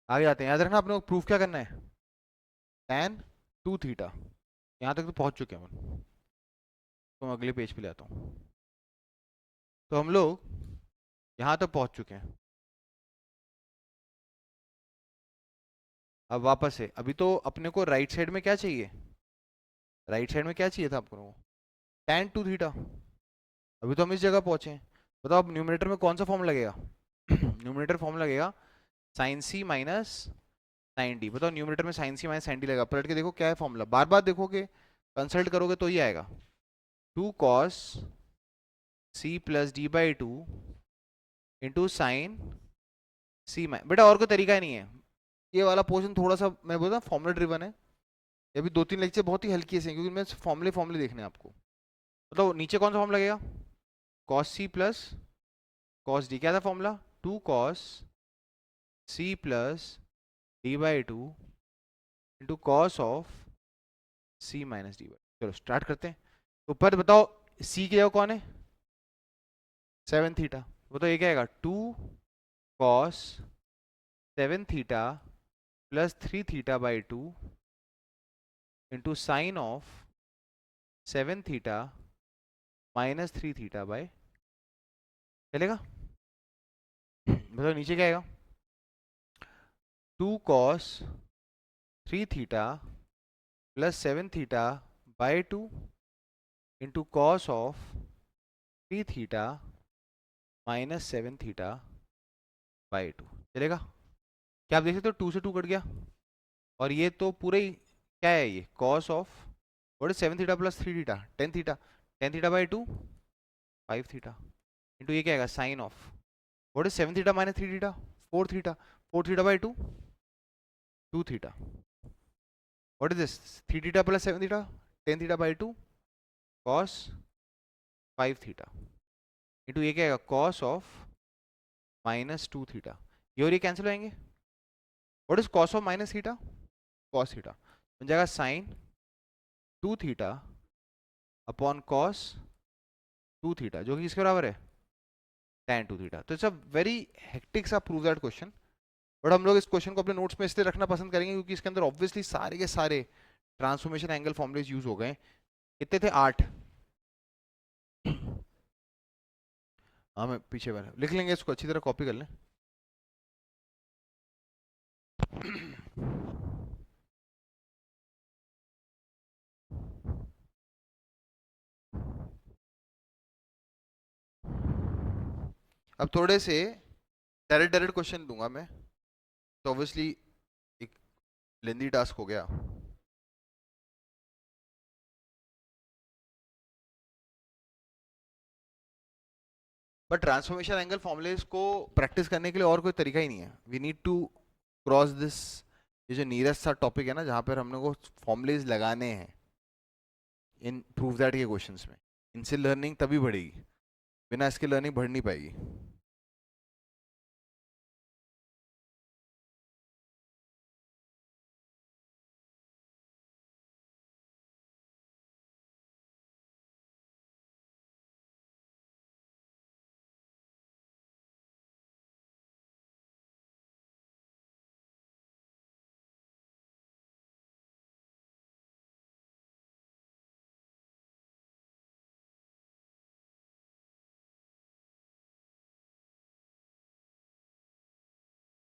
Speaker 1: आगे आते हैं। याद रखना अपने को प्रूफ क्या करना है, tan 2 थीटा, यहाँ तक तो पहुंच चुके हैं अपन, तो मैं अगले पेज पे ले आता हूँ। तो हम लोग यहाँ तक पहुंच चुके हैं। अब वापस से अभी तो अपने को राइट साइड में क्या चाहिए, राइट साइड में क्या चाहिए था आपको tan 2 थीटा। अभी तो हम इस जगह पहुंचे हैं, बताओ अब न्यूमरेटर में कौन सा फॉर्म लगेगा न्यूमरेटर फॉर्म लगेगा sine C minus sine D. बताओ न्यूमरेटर में sine C minus sine D लगेगा, पलट के देखो क्या है फॉर्मूला, बार बार देखोगे कंसल्ट करोगे तो ही आएगा, 2 cos C plus D by 2 into sine C minus. बेटा और कोई तरीका ही नहीं है, ये वाला पोर्शन थोड़ा सा मैं बोलता हूँ फॉर्मूला ड्रिवन है। ये भी 2-3 लेक्चर बहुत ही हल्की से, क्योंकि मैं फॉर्मूले फॉर्मूले देखने हैं आपको। मतलब नीचे कौन सा फॉर्म लगेगा cos C plus cos D, क्या था formula 2 cos C plus D by 2 into cos of C minus D by. चलो स्टार्ट करते हैं। ऊपर बताओ सी की जगह कौन है 7 थीटा, वो तो ये क्या आएगा 2 cos 7 theta plus 3 theta by 2 into sign of 7 theta minus 3 theta by, चलेगा। बताओ नीचे क्या आएगा 2 cos 3 theta plus 7 theta by 2 into cos of 3 theta minus 7 theta by 2, चलेगा। क्या आप देख सकते हो 2 से 2 कट गया, और ये तो पूरे ही क्या है ये cos of what is 7 theta plus 3 theta 10 theta, 10 theta by 2 5 theta into ये क्या आएगा sine of what is 7 theta minus 3 theta 4 theta 4 theta by 2 2 theta, what is this 3 theta plus 7 theta 10 theta by 2 cos 5 theta into ये क्या आएगा cos of minus 2 theta, ये और ये cancel हो जाएंगे। What is cos of minus theta cos theta, बन जाएगा sine 2 theta upon cos 2 theta, जो कि किसके बराबर है tan 2 थीटा। तो इट्स अ वेरी हेक्टिक सा प्रूव दैट क्वेश्चन, बट हम लोग इस क्वेश्चन को अपने नोट्स में इसलिए रखना पसंद करेंगे क्योंकि इसके अंदर ऑब्वियसली सारे के सारे ट्रांसफॉर्मेशन एंगल फॉर्मुलेज यूज हो गए। कितने थे 8, हाँ मैं पीछे वाला लिख लेंगे, इसको अच्छी तरह कॉपी कर लें अब थोड़े से डायरेक्ट डायरेक्ट क्वेश्चन दूंगा मैं, तो ऑब्वियसली एक लेंदी टास्क हो गया। बट ट्रांसफॉर्मेशन एंगल फॉर्मुलेस को प्रैक्टिस करने के लिए और कोई तरीका ही नहीं है। We need to cross this, ये जो नीयरेस्ट सा टॉपिक है ना जहाँ पर हमने को फॉर्मुलेस लगाने हैं इन प्रूव दैट के क्वेश्चंस में, इनसे लर्निंग तभी बढ़ेगी, बिना इसके लर्निंग बढ़ नहीं पाएगी।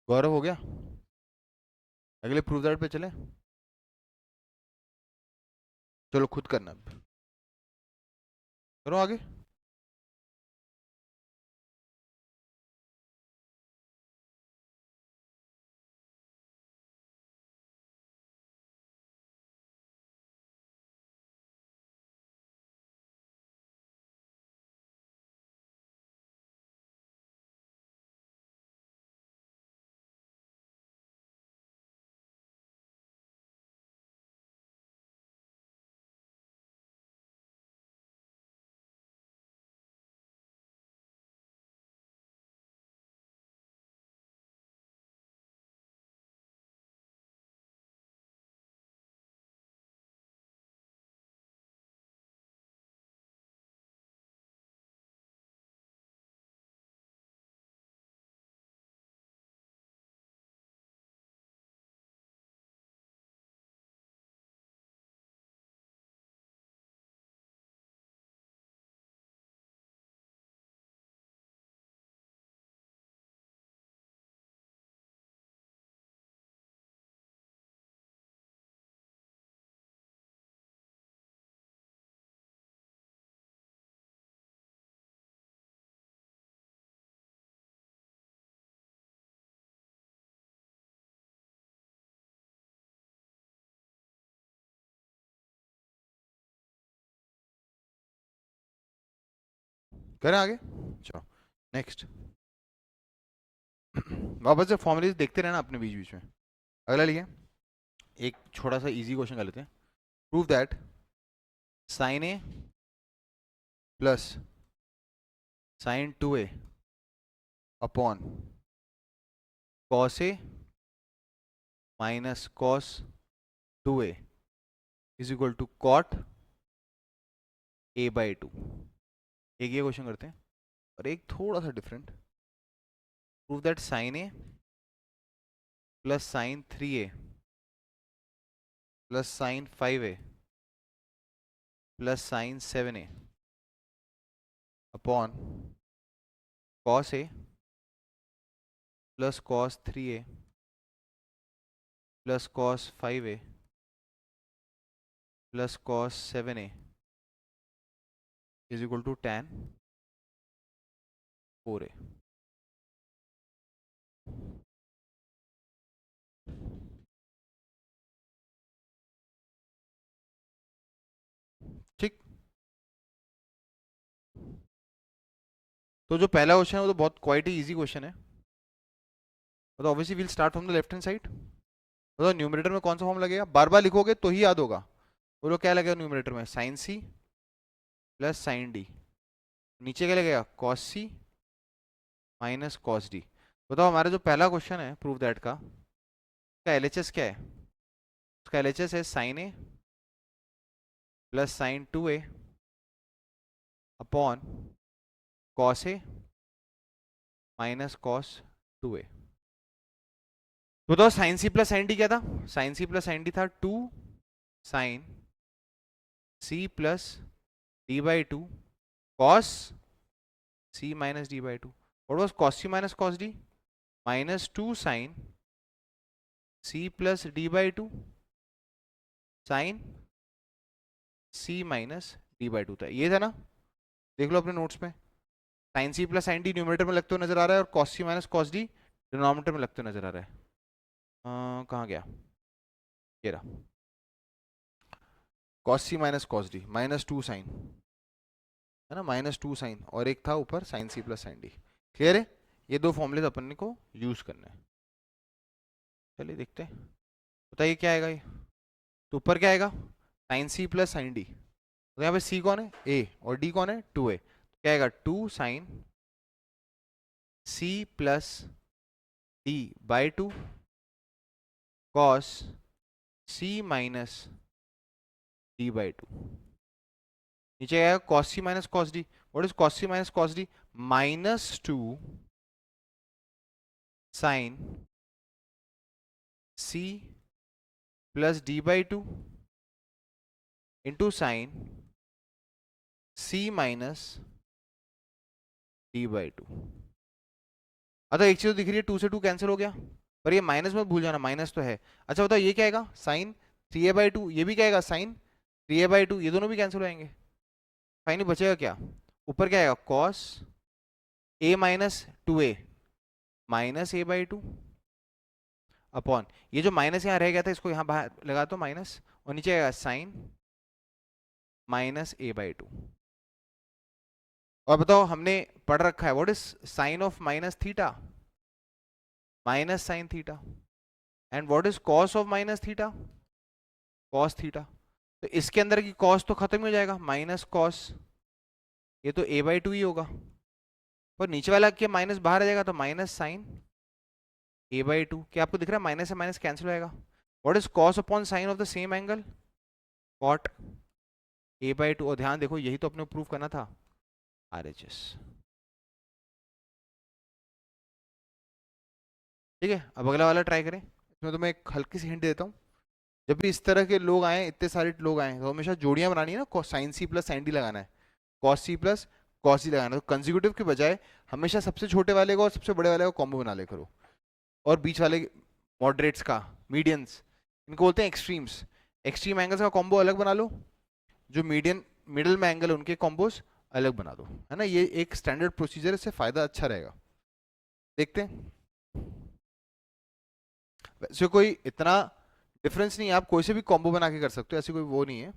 Speaker 1: गौरव हो गया? अगले प्रूव दैट पे चले, चलो खुद करना अब। करो आगे। करें आगे, चलो नेक्स्ट। वापस से फॉर्मुलेज देखते रहना अपने बीच बीच में। अगला लिखिए, एक छोटा सा इजी क्वेश्चन कर लेते हैं। Prove that sine A plus sine 2a upon cos A minus cos 2a is equal to cot a/2। एक ये क्वेश्चन करते हैं और एक थोड़ा सा different. Prove that sine A plus sine 3a plus sine 5a plus sine 7a upon cos A plus cos 3a plus cos 5a plus cos 7a is equal to tan 4a। ठीक, तो जो पहला question है वो तो बहुत quite ही easy question है। तो obviously will start from the left hand side. तो न्यूमरेटर में कौन सा फॉर्म लगेगा, बार बार लिखोगे तो ही याद होगा। बोलो क्या लगेगा न्यूमरेटर में, sine C plus sine D. नीचे क्या लगेगा, cos C minus cos D. बताओ हमारा जो पहला क्वेश्चन है प्रूव दैट का, उसका एलएचएस क्या है? उसका एलएचएस है sine A plus sine 2a upon cos A minus cos 2a। बताओ sine C plus sine D क्या था? Sine C plus sine D था 2 sine C plus d/2 cos C minus d/2। What was cos C minus cos D? Minus 2 sine C plus d/2 sine C minus d/2 था, ये था ना? देख लो अपने notes में। Sine C plus sine D numerator में लगते हुए नजर आ रहा है, और cos C minus cos D denominator में लगते हुए नजर आ रहा है। कहाँ गया, ये रहा, cos C minus cos D minus two sine, है ना, माइनस टू साइन, और एक था ऊपर sine C plus sine D. Clear है? ये दो फॉर्मूले अपन को यूज करने हैं। चलिए देखते हैं, बताइए क्या आएगा ये। तो ऊपर क्या आएगा, sine C plus sine D, तो यहाँ पे सी कौन है, ए, और डी कौन है, टू ए। क्या आएगा, two sine C plus D by two cos C minus D by two. नीचे आएगा cos C minus cos D. What is cos C minus cos D, minus two sine C plus D by two into sine C minus D by two. अच्छा एक चीज तो दिख रही है, to से टू कैंसिल हो गया, पर ये माइनस मत भूल जाना, माइनस तो है। अच्छा बताओ ये क्या आएगा, sine three A by two, ये भी क्या आएगा, sine three A by two, ये दोनों भी कैंसिल हो जाएंगे। फाइनली बचेगा क्या, ऊपर क्या आएगा, cos A minus two A minus A by two upon, ये जो माइनस यहाँ रह गया था इसको यहाँ बाहर लगा दो माइनस, और नीचे आएगा sine minus A by two. और बताओ हमने पढ़ रखा है what is sine of minus theta, minus sine theta, and what is cos of minus theta, cos theta. तो इसके अंदर की कॉस तो खत्म हो जाएगा, माइनस कॉस, ये तो ए बाई टू ही होगा, और नीचे वाला के माइनस बाहर आ जाएगा, तो minus sine A by two. क्या आपको दिख रहा है, माइनस से माइनस कैंसिल हो जाएगा। What is cos upon sine of the same angle, cot A by two. और ध्यान देखो यही तो अपने प्रूव करना था, RHS। ठीक है, अब अगला वाला ट्राई करें। इसमें तो मैं एक हल्की सी हिंट देता हूँ, जब भी इस तरह के लोग आए, इतने सारे लोग आए, तो हमेशा जोड़ियां बनानी है ना, sine C plus sine D लगाना है, cos C plus cos D लगाना है। तो कंसेक्यूटिव के बजाय हमेशा सबसे छोटे वाले को और सबसे बड़े वाले को कॉम्बो बना ले करो, और बीच वाले मॉडरेट्स का, मीडियंस, इनको बोलते हैं एक्सट्रीम्स, एक्सट्रीम एंगल्स का कॉम्बो अलग बना लो, जो मीडियन मिडिल में एंगल उनके कॉम्बोज अलग बना दो, है ना। ये एक स्टैंडर्ड प्रोसीजर, इससे फायदा अच्छा रहेगा। देखते हैं, वैसे कोई इतना डिफरेंस नहीं है, आप कोई से भी कॉम्बो बना के कर सकते हो, ऐसी कोई वो नहीं है।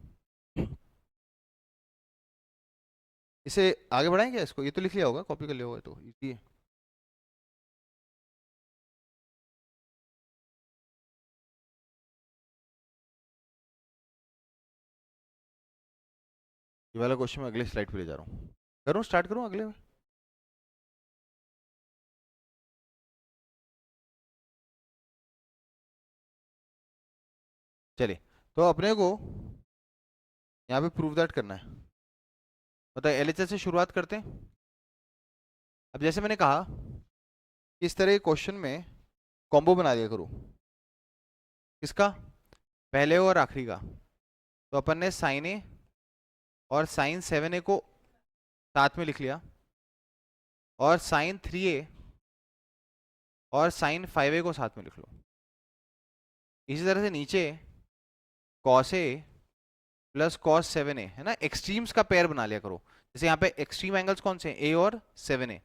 Speaker 1: इसे आगे बढ़ाएंगे, इसको ये तो लिख लिया होगा, कॉपी कर लिया होगा, तो इजी है। ये वाला क्वेश्चन मैं अगले स्लाइड पे ले जा रहा हूँ, करूँ स्टार्ट करूँ अगले में। चलिए, तो अपने को यहाँ पे प्रूव दैट करना है। बताइए, LHS से शुरुआत करते हैं। अब जैसे मैंने कहा, इस तरह के क्वेश्चन में कॉम्बो बना दिया करो, किसका, पहले और आखिरी का। तो अपन ने साइन ए और साइन 7A को साथ में लिख लिया, और साइन 3A और साइन 5A को साथ में लिख लो। इसी तरह से नीचे cos A plus cos 7A, है ना, एक्सट्रीम्स का पेयर बना लिया करो। जैसे यहाँ पे एक्सट्रीम एंगल्स कौन से हैं, ए और 7A,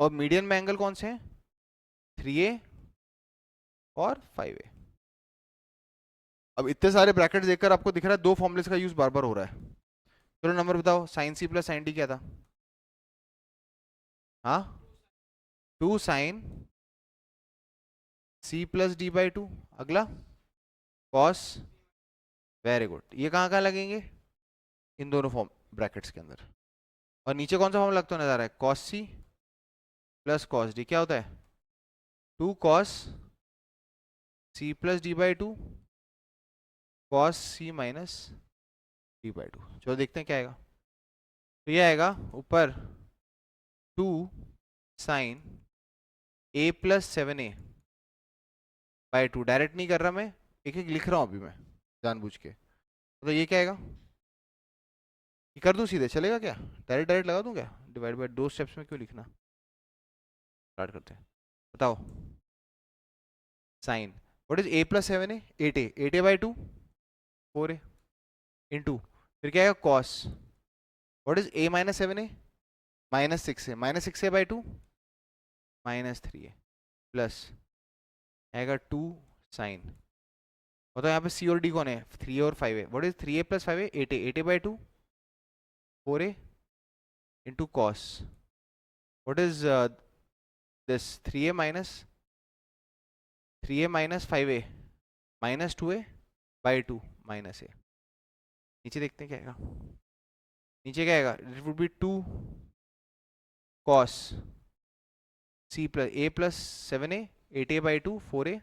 Speaker 1: और मीडियन में एंगल कौन से हैं, 3A और 5A। अब इतने सारे ब्रैकेट देखकर आपको दिख रहा है दो फॉर्मुलेस का यूज बार बार हो रहा है। चलो नंबर बताओ, sine C plus sine D क्या था, हाँ, two sine C plus D by two. अगला कॉस, वेरी गुड, ये कहाँ कहाँ लगेंगे, इन दोनों फॉर्म ब्रैकेट्स के अंदर। और नीचे कौन सा फॉर्म लगता हुआ नजर आ रहा है, cos C plus cos D, क्या होता है, two cos C plus D by two cos C minus D by two. चलो देखते हैं क्या आएगा। तो ये आएगा ऊपर two sine A plus 7A by two, direct नहीं कर रहा मैं, एक एक लिख रहा हूँ अभी मैं जानबूझ के। तो ये क्या आएगा, ये कर दूं सीधे, चलेगा क्या, डायरेक्ट डायरेक्ट लगा दूं क्या, डिवाइड बाय दो स्टेप्स में क्यों लिखना। स्टार्ट करते हैं, बताओ, sine what is A plus 7A, 8A, 8A by two 4A into, फिर क्या आएगा cos what is A minus 7A, -6a/2 -3a plus आएगा 2 साइन। बताओ यहाँ पे c और d कौन है? 3a और 5a। What is 3a + 5a? 8a। 8a/2 4a into cos। What is this 3a minus 5a -2a/2 -a। नीचे देखते हैं क्या आएगा। नीचे क्या आएगा? It would be 2 cos c plus a plus 7a 8a/2 4a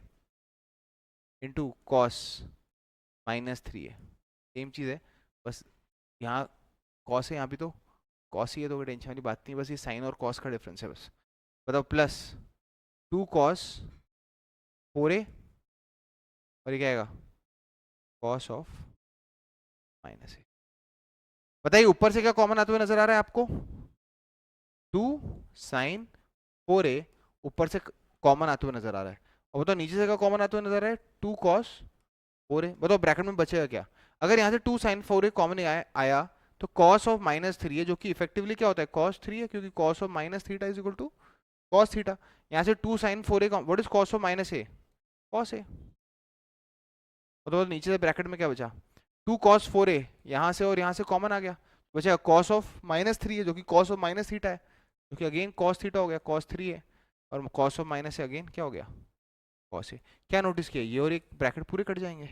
Speaker 1: into cos -3a। Same चीज़ है, बस यहाँ cos है, यहाँ भी तो cos ही है, तो कोई टेंशन वाली बात नहीं, बस ये साइन और cos का डिफरेंस है बस। बताओ प्लस 2 cos 4a और ये क्या आएगा? cos of -a। बताइए ऊपर से क्या कॉमन आते हुए नजर आ रहा है आपको? 2 साइन 4a ऊपर से कॉमन आते हुए नजर आ रहा है। और बताओ नीचे से क्या कॉमन आते हुए नजर आ रहा है? 2 cos 4a। बताओ ब्रैकेट में बचेगा क्या? अगर यहाँ से 2 sin 4a कॉमन आया तो cos ऑफ -3 है, जो कि इफेक्टिवली क्या होता है? cos 3 है, क्योंकि cos of -θ is equal to cos theta. यहाँ से 2 sin 4a, what is cos of -a? cos a। तो नीचे से ब्रैकेट में क्या बचा? 2 cos 4a, यहाँ से और यहाँ से कॉमन आ गया, बचेगा cos ऑफ -3 है, जो कि cos ऑफ -θ है, जो कि अगेन cos थीटा हो गया, cos 3 है, और cos ऑफ -a अगेन क्या हो गया? cos a। क्या नोटिस किया? ये और एक ब्रैकेट पूरे कट जाएंगे,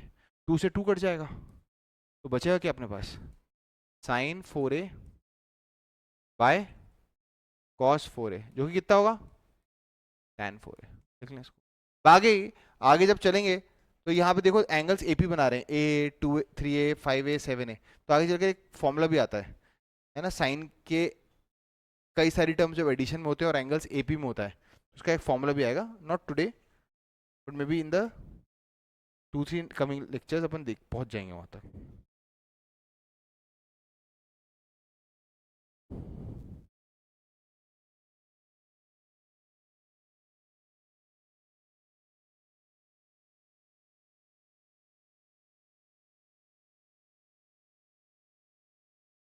Speaker 1: 2 से 2 कट जाएगा, तो बचेगा क्या अपने पास? sin 4a bye cos 4a, जो कि कितना होगा? tan 4a। देख लें इसको। आगे आगे जब चलेंगे तो यहाँ पे देखो एंगल्स एपी बना रहे हैं, ए 2 3a 5a 7a, तो आगे चलकर एक फॉर्मूला भी आता है ना, साइन के कई सारी टर्म्स जब एडिशन में होते हैं और एंगल्स एपी में होता है, उसका एक फॉर्मूला भी आएगा, not today but maybe in the 2-3 coming lectures अपन देख पहुंच जाएंगे वहां तक।